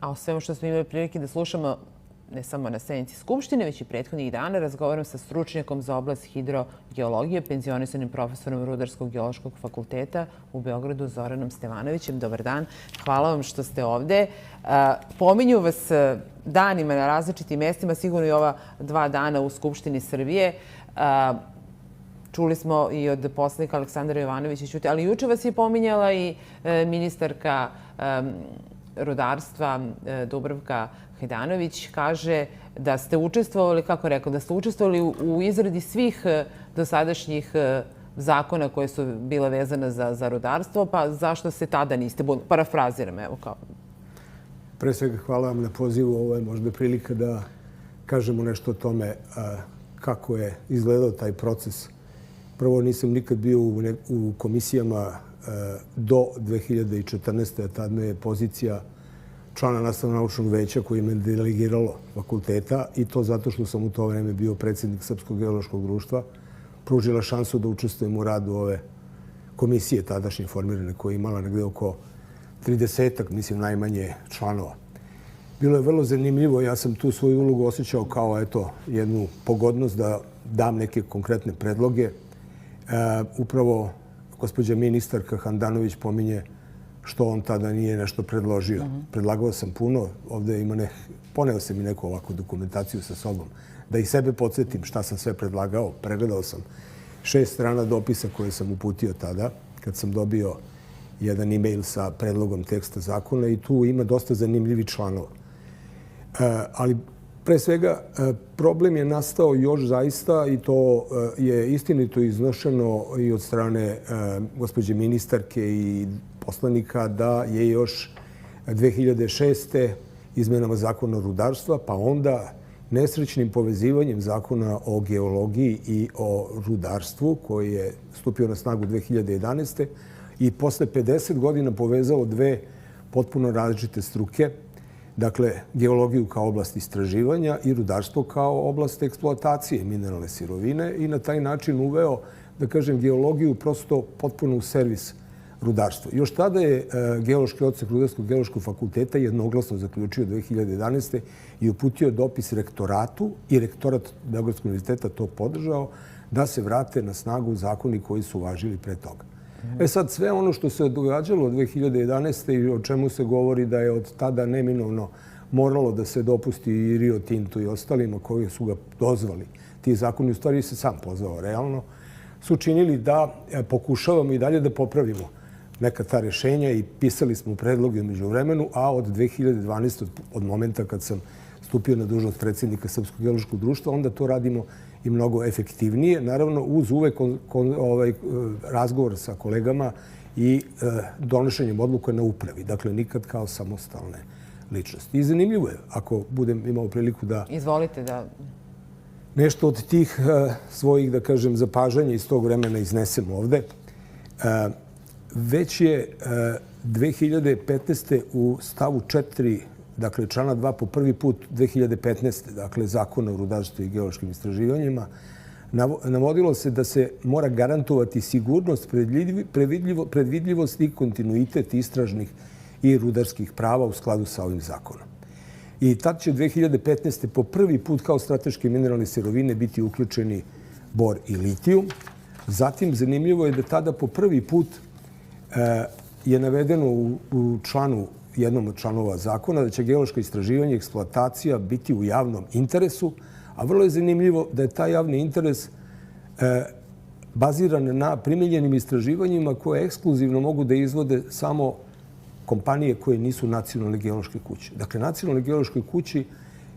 A o svemu što smo imali prilike da slušamo ne samo na sednici Skupštine, već i prethodnih dana, razgovaram sa stručnjakom za oblast hidrogeologije, penzionisanim profesorom Rudarsko-geološkog fakulteta u Beogradu, Zoranom Stevanovićem. Dobar dan. Hvala vam što ste ovde. Pominju vas danima na različitim mestima, sigurno i ova 2 dana u Skupštini Srbije. Čuli smo i od poslanika Aleksandra Jovanovića, ali juče vas je pominjala i ministarka rudarstva Dubravka Hajdanović. Kaže da ste učestvovali, kako rekao, da ste učestvovali u izradi svih dosadašnjih zakona koje su bile vezane za rudarstvo, pa zašto se tada niste bunili? Parafraziram, evo kao. Pre svega hvala vam na pozivu. Ovo je možda prilika da kažemo nešto o tome kako je izgledao taj proces. Prvo, nisam nikad bio u komisijama do 2014. Tad me je pozicija člana nastavno-naučnog veća koji me delegiralo fakulteta, i to zato što sam u to vreme bio predsjednik Srpskog geološkog društva, pružila šansu da učestvujem u radu ove komisije tadašnje formirane, koja je imala negde oko 30-ak, mislim, najmanje članova. Bilo je vrlo zanimljivo. Ja sam tu svoju ulogu osjećao kao jednu pogodnost da dam neke konkretne predloge. Upravo gospođa ministarka Handanović pominje što on tada nije nešto predložio. Predlagao sam puno. Ovde poneo sam i neku ovakvu dokumentaciju sa sobom. Da i sebe podsjetim šta sam sve predlagao. Pregledao sam 6 strana dopisa koje sam uputio tada, kad sam dobio jedan e-mail sa predlogom teksta zakona, i tu ima dosta zanimljivih članova. Ali pre svega, problem je nastao još zaista, i to je istinito iznošeno i od strane gospođe ministarke i poslanika, da je još 2006. izmenama zakona o rudarstva, pa onda nesrećnim povezivanjem zakona o geologiji i o rudarstvu, koji je stupio na snagu 2011. i posle 50 godina povezao 2 potpuno različite struke. Dakle, geologiju kao oblast istraživanja i rudarstvo kao oblast eksploatacije mineralne sirovine, i na taj način uveo, da kažem, geologiju prosto potpuno u servis rudarstva. Još tada je geološki odsek Rudarskog geološkog fakulteta jednoglasno zaključio 2011. i uputio dopis rektoratu, i rektorat Beogradskog univerziteta to podržao, da se vrate na snagu zakoni koji su važili pre toga. Sad, sve ono što se događalo od 2011. i o čemu se govori da je od tada neminovno moralo da se dopusti i Rio Tintu i ostalima koji su ga dozvali, ti zakoni, u stvari se sam pozvao realno, su činili da pokušavamo i dalje da popravimo neka ta rešenja, i pisali smo predloge umeđu vremenu, a od 2012. od momenta kad sam stupio na dužnost predsjednika Srpskog geološkog društva, onda to radimo i mnogo efektivnije, naravno uz uvek razgovor sa kolegama i donošenjem odluka na upravi. Dakle, nikad kao samostalne ličnosti. I zanimljivo je, ako budem imao priliku da... Izvolite da... Nešto od tih svojih, da kažem, zapažanja iz tog vremena iznesem ovde. Već je 2015. u stavu 4, dakle, člana 2 po prvi put 2015. dakle, Zakona o rudarstvu i geološkim istraživanjima, navodilo se da se mora garantovati sigurnost, predvidljivost i kontinuitet istražnih i rudarskih prava u skladu sa ovim zakonom. I tad će 2015. po prvi put kao strateške mineralne sirovine biti uključeni bor i litijum. Zatim, zanimljivo je da tada po prvi put je navedeno u jednom od članova zakona da će geološko istraživanje i eksploatacija biti u javnom interesu, a vrlo je zanimljivo da je taj javni interes baziran na primenjenim istraživanjima koje ekskluzivno mogu da izvode samo kompanije koje nisu nacionalne geološke kuće. Dakle, nacionalne geološke kući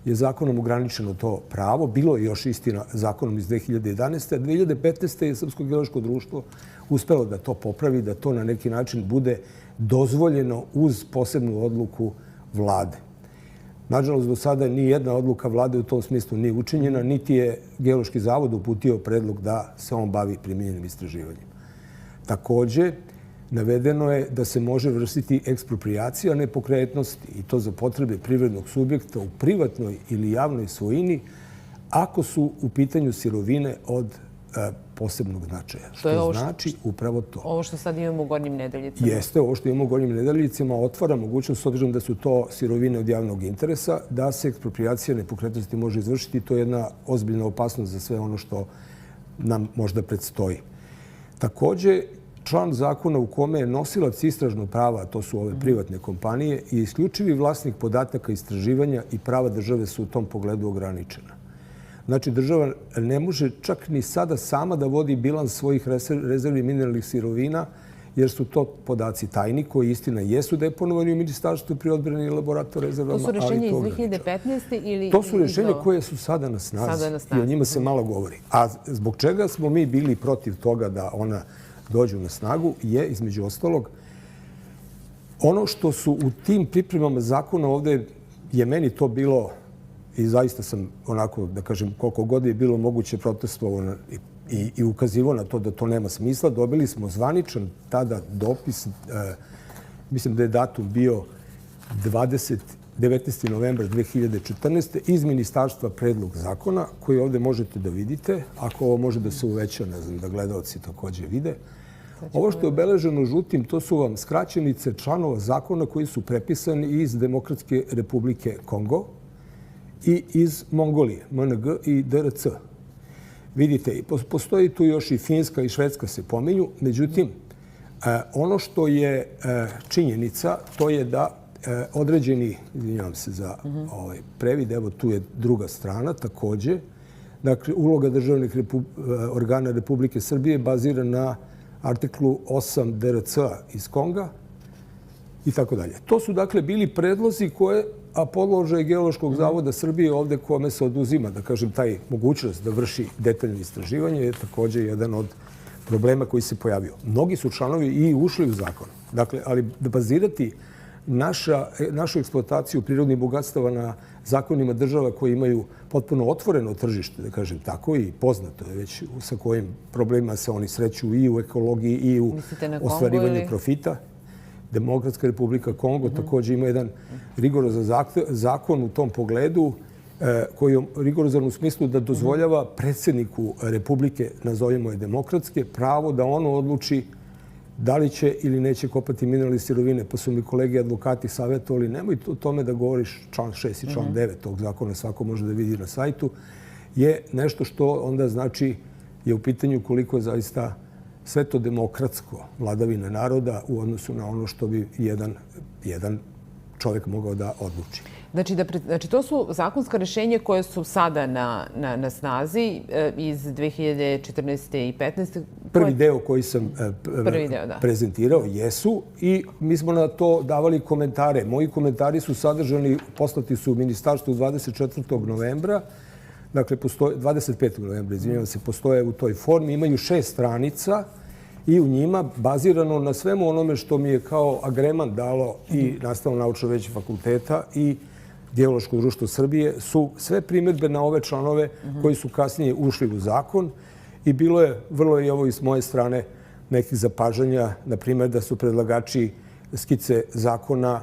je zakonom ograničeno to pravo. Bilo je još, istina, zakonom iz 2011. A 2015. je Srpsko geološko društvo uspelo da to popravi, da to na neki način bude dozvoljeno uz posebnu odluku vlade. Nažalost, do sada ni jedna odluka vlade u tom smislu nije učinjena, niti je Geološki zavod uputio predlog da se on bavi primenjenim istraživanjem. Takođe, navedeno je da se može vršiti eksproprijacija nepokretnosti, i to za potrebe privrednog subjekta u privatnoj ili javnoj svojini, ako su u pitanju sirovine od posebnog značaja. Što znači upravo to. Ovo što sad imamo u Gornjim Nedeljicama. Jeste, ovo što imamo u Gornjim Nedeljicama otvara mogućnost, s obzirom da su to sirovine od javnog interesa, da se eksproprijacija nepokretnosti može izvršiti. To je jedna ozbiljna opasnost za sve ono što nam možda predstoji. Takođe, član zakona u kome je nosilac istražnog prava, a to su ove privatne kompanije, i isključivi vlasnik podataka istraživanja i prava države su u tom pogledu ograničena. Znači, država ne može čak ni sada sama da vodi bilans svojih rezervi mineralnih sirovina, jer su to podaci tajni, koji istina jesu deponovani u Ministarstvu pri odbrani i laboratoriju rezervama. To su rešenje iz 2015. ili... To su rešenje koje su sada na snazi i o njima se malo govori. A zbog čega smo mi bili protiv toga da ona dođu na snagu je, između ostalog, ono što su u tim pripremama zakona ovde je meni to bilo, i zaista sam onako, da kažem, koliko god je bilo moguće protestovao i ukazivao na to da to nema smisla. Dobili smo zvaničan tada dopis, mislim da je datum bio 19. novembra 2014. iz Ministarstva predlog zakona, koji ovde možete da vidite. Ako ovo može da se uveća, ne znam, da gledalci takođe vide. Ovo što je obeleženo žutim, to su vam skraćenice članova zakona koji su prepisani iz Demokratske republike Kongo i iz Mongolije, MNG i DRC. Vidite, postoji tu još i Finska i Švedska se pominju. Međutim, ono što je činjenica, to je da određeni, izvinjavam se za previd, evo tu je druga strana takođe. Dakle, uloga državnih organa Republike Srbije bazira na artiklu 8 DRC iz Konga i tako dalje. To su dakle bili predlozi koje, a položaj Geološkog zavoda Srbije ovde kome se oduzima, da kažem, taj mogućnost da vrši detaljno istraživanje je takođe jedan od problema koji se pojavio. Mnogi su članovi i ušli u zakon. Dakle, ali da bazirati našu eksploataciju prirodnih bogatstava na zakonima država koji imaju potpuno otvoreno tržište, da kažem tako, i poznato je već sa kojim problemima se oni sreću i u ekologiji i u ostvarivanju profita. Demokratska republika Kongo takođe ima jedan rigorozan zakon u tom pogledu, koji je rigorozan u smislu da dozvoljava predsjedniku republike, nazovimo je demokratske, pravo da ono odluči da li će ili neće kopati mineralne sirovine. Pa su mi kolege advokati savjetovali, nemoj o tome da govoriš, član 6 i član 9 tog zakona, svako može da vidi na sajtu, je nešto što onda znači je u pitanju koliko je zaista sve to demokratsko, vladavina naroda u odnosu na ono što bi jedan čovjek mogao da odluči. Znači, to su zakonska rešenja koje su sada na snazi iz 2014. i 2015. Prvi deo koji sam prezentirao jesu i mi smo na to davali komentare. Moji komentari su sadržani, poslati su u ministarstvu 24. novembra, dakle 25. novembra, izvinjavam se, postoje u toj formi, imaju 6 stranica i u njima, bazirano na svemu onome što mi je kao agreman dalo i Nastavno-naučno veće fakulteta i Geološko društvo Srbije, su sve primjedbe na ove članove koji su kasnije ušli u zakon i bilo je vrlo i ovo i s moje strane nekih zapažanja, na primjer da su predlagači skice zakona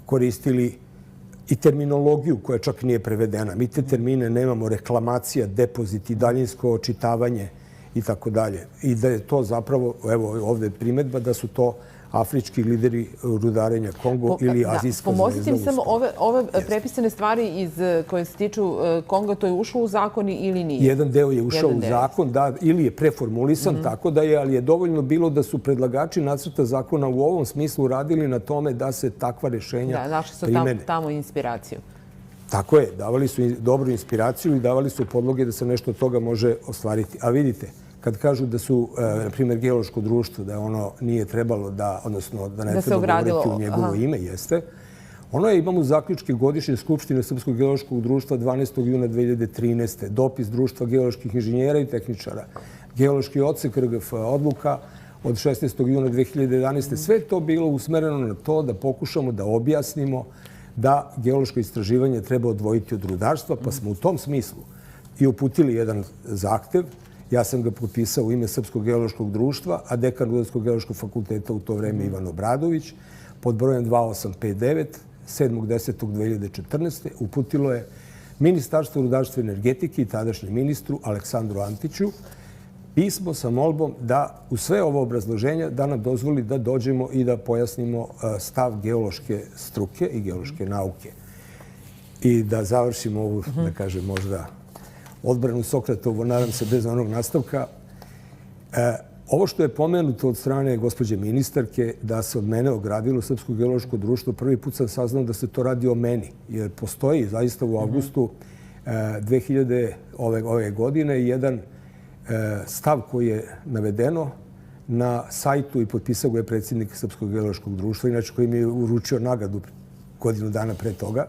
koristili i terminologiju koja čak nije prevedena. Mi te termine nemamo, reklamacija, depozit i daljinsko očitavanje i tako dalje. I da je to zapravo, evo ovde je primjedba, da su to afrički lideri rudarenja Kongo ili azijska zvezda. Pomozitim samo ove prepisane stvari koje se tiču Konga, to je ušlo u zakon ili nije? Jedan deo je ušao u zakon, da, ili je preformulisan, tako da je, ali je dovoljno bilo da su predlagači nacrta zakona u ovom smislu radili na tome da se takva rešenja primene. Da, našli su tamo inspiraciju. Tako je, davali su dobru inspiraciju i davali su podloge da se nešto od toga može ostvariti. A vidite, kad kažu da su, na primjer, Geološko društvo, da ono nije trebalo da, odnosno da ne treba govoriti u njegovo ime, jeste. Ono je, imamo zaključke godišnje Skupštine Srpskog geološkog društva 12. juna 2013. Dopis Društva geoloških inženjera i tehničara, Geološki odsek RGF, odluka od 16. juna 2011. Sve to bilo usmereno na to da pokušamo da objasnimo da geološko istraživanje treba odvojiti od rudarstva, pa smo u tom smislu i uputili jedan zahtev. Ja sam ga potpisao u ime Srpskog geološkog društva, a dekan Rudarskog geološkog fakulteta u to vreme Ivan Obradović, pod brojem 2859, 7.10.2014. uputilo je Ministarstvo rudarstva i energetike i tadašnjem ministru Aleksandru Antiću pismo sa molbom da u sve ovo obrazloženja da nam dozvoli da dođemo i da pojasnimo stav geološke struke i geološke nauke. I da završimo ovu, da kažem, možda odbranu Sokratovu, nadam se bez onog nastavka. Ovo što je pomenuto od strane gospođe ministarke da se od mene ogradilo Srpsko geološko društvo, prvi put sam saznao da se to radi o meni. Jer postoji zaista u avgustu 2000 ove godine jedan stav koji je navedeno na sajtu i potpisao ga je predsjednik Srpskog geološkog društva, inače koji mi je uručio nagradu godinu dana pre toga.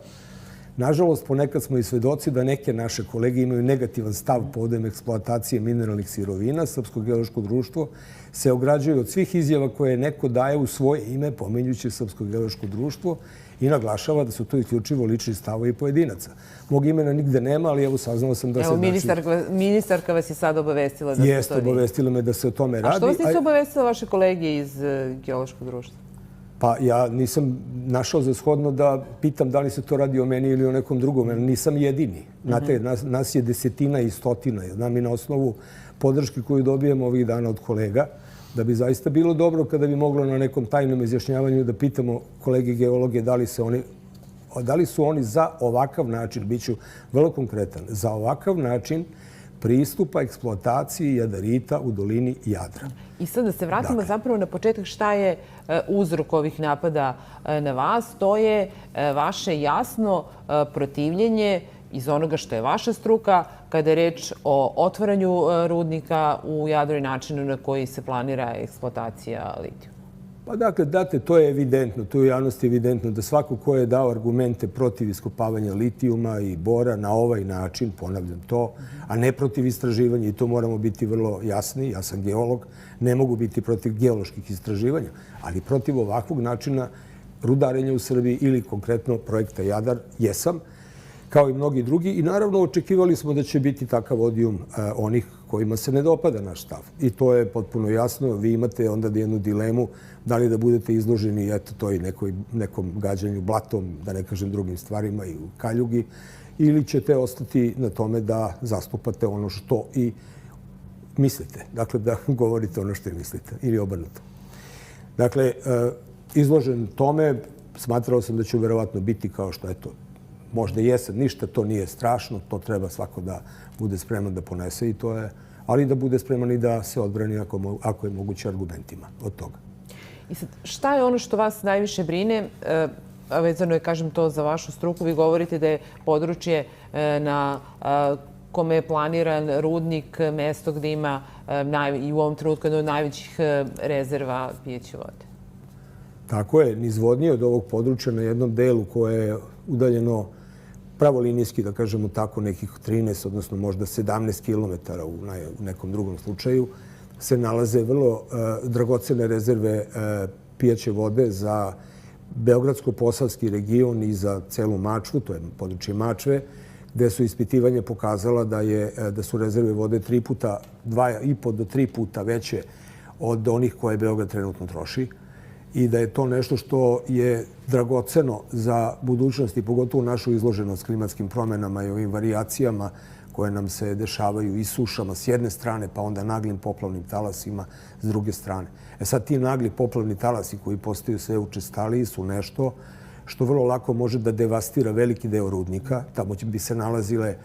Nažalost, ponekad smo i svedoci da neke naše kolege imaju negativan stav povodom eksploatacije mineralnih sirovina. Srpsko geološko društvo se ograđuje od svih izjava koje neko daje u svoje ime, pominjući Srpsko geološko društvo, i naglašava da su to isključivo lični stavovi pojedinaca. Mog imena nigde nema, ali evo saznao sam da se... Evo, ministarka vas je sad obavestila da se to... Jeste, obavestila me da se o tome radi. A što vas nisu obavestila vaše kolege iz geološkog društva? Pa ja nisam našao za shodno da pitam da li se to radi o meni ili o nekom drugom. Nisam jedini. Znate, nas je desetina i stotina. Znam i na osnovu podrške koju dobijemo ovih dana od kolega, da bi zaista bilo dobro kada bi moglo na nekom tajnom izjašnjavanju da pitamo kolege geologe da li su oni za ovakav način, bit ću vrlo konkretan, za ovakav način pristupa eksploataciji jadarita u dolini Jadra. I sad da se vratimo zapravo na početak šta je uzrok ovih napada na vas. To je vaše jasno protivljenje iz onoga što je vaša struka kada je reč o otvaranju rudnika u Jadru i načinu na koji se planira eksploatacija litijuma. Pa dakle, date, to je evidentno, to je u javnosti evidentno da svako ko je dao argumente protiv iskopavanja litijuma i bora na ovaj način, ponavljam to, a ne protiv istraživanja, i to moramo biti vrlo jasni, ja sam geolog, ne mogu biti protiv geoloških istraživanja, ali protiv ovakvog načina rudarenja u Srbiji ili konkretno projekta Jadar jesam, kao i mnogi drugi. I naravno očekivali smo da će biti takav odijum onih kojima se ne dopada naš stav. I to je potpuno jasno. Vi imate onda jednu dilemu da li da budete izloženi toj nekom gađanju blatom, da ne kažem drugim stvarima i u kaljugi, ili ćete ostati na tome da zastupate ono što i mislite. Dakle, da govorite ono što i mislite ili obrnuto. Dakle, izložen tome, smatrao sam da ću verovatno biti kao što je to. Možda jesam, ništa, to nije strašno, to treba svako da bude spreman da ponese i to je, ali da bude spreman i da se odbrani ako je moguće argumentima od toga. I sad, šta je ono što vas najviše brine? A vezano je, kažem, to za vašu struku. Vi govorite da je područje na kome je planiran rudnik mesto gde ima i u ovom trenutku jedno od najvećih rezerva pijeće vode. Tako je, nizvodnije od ovog područja na jednom delu koje je udaljeno pravolinijski, da kažemo tako, nekih 13, odnosno možda 17 kilometara u nekom drugom slučaju, se nalaze vrlo dragocene rezerve pijaće vode za Beogradsko-Posavski region i za celu Mačvu, to je područje Mačve, gde su ispitivanja pokazala da su rezerve vode 2,5 do 3 puta veće od onih koje Beograd trenutno troši, i da je to nešto što je dragoceno za budućnost i pogotovo našu izloženost klimatskim promenama i ovim varijacijama koje nam se dešavaju i sušama s jedne strane, pa onda naglim poplavnim talasima s druge strane. Sad, ti nagli poplavni talasi koji postaju sve učestaliji su nešto što vrlo lako može da devastira veliki deo rudnika. Tamo bi se nalazile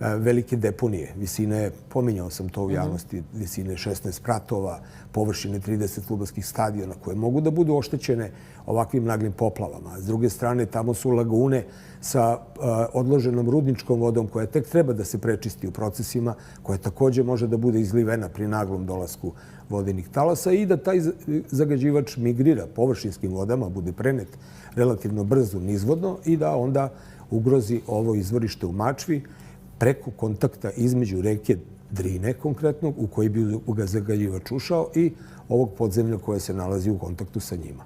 velike deponije, visine, pominjao sam to u javnosti, visine 16 spratova, površine 30 fudbalskih stadiona koje mogu da budu oštećene ovakvim naglim poplavama. S druge strane, tamo su lagune sa odloženom rudničkom vodom koja tek treba da se prečisti u procesima, koja također može da bude izlivena pri naglom dolasku vodenih talasa i da taj zagađivač migrira površinskim vodama, bude prenet relativno brzo nizvodno i da onda ugrozi ovo izvorište u Mačvi preko kontakta između reke Drine konkretno, u koji bi ga zagađivač ušao, i ovog podzemlja koje se nalazi u kontaktu sa njima.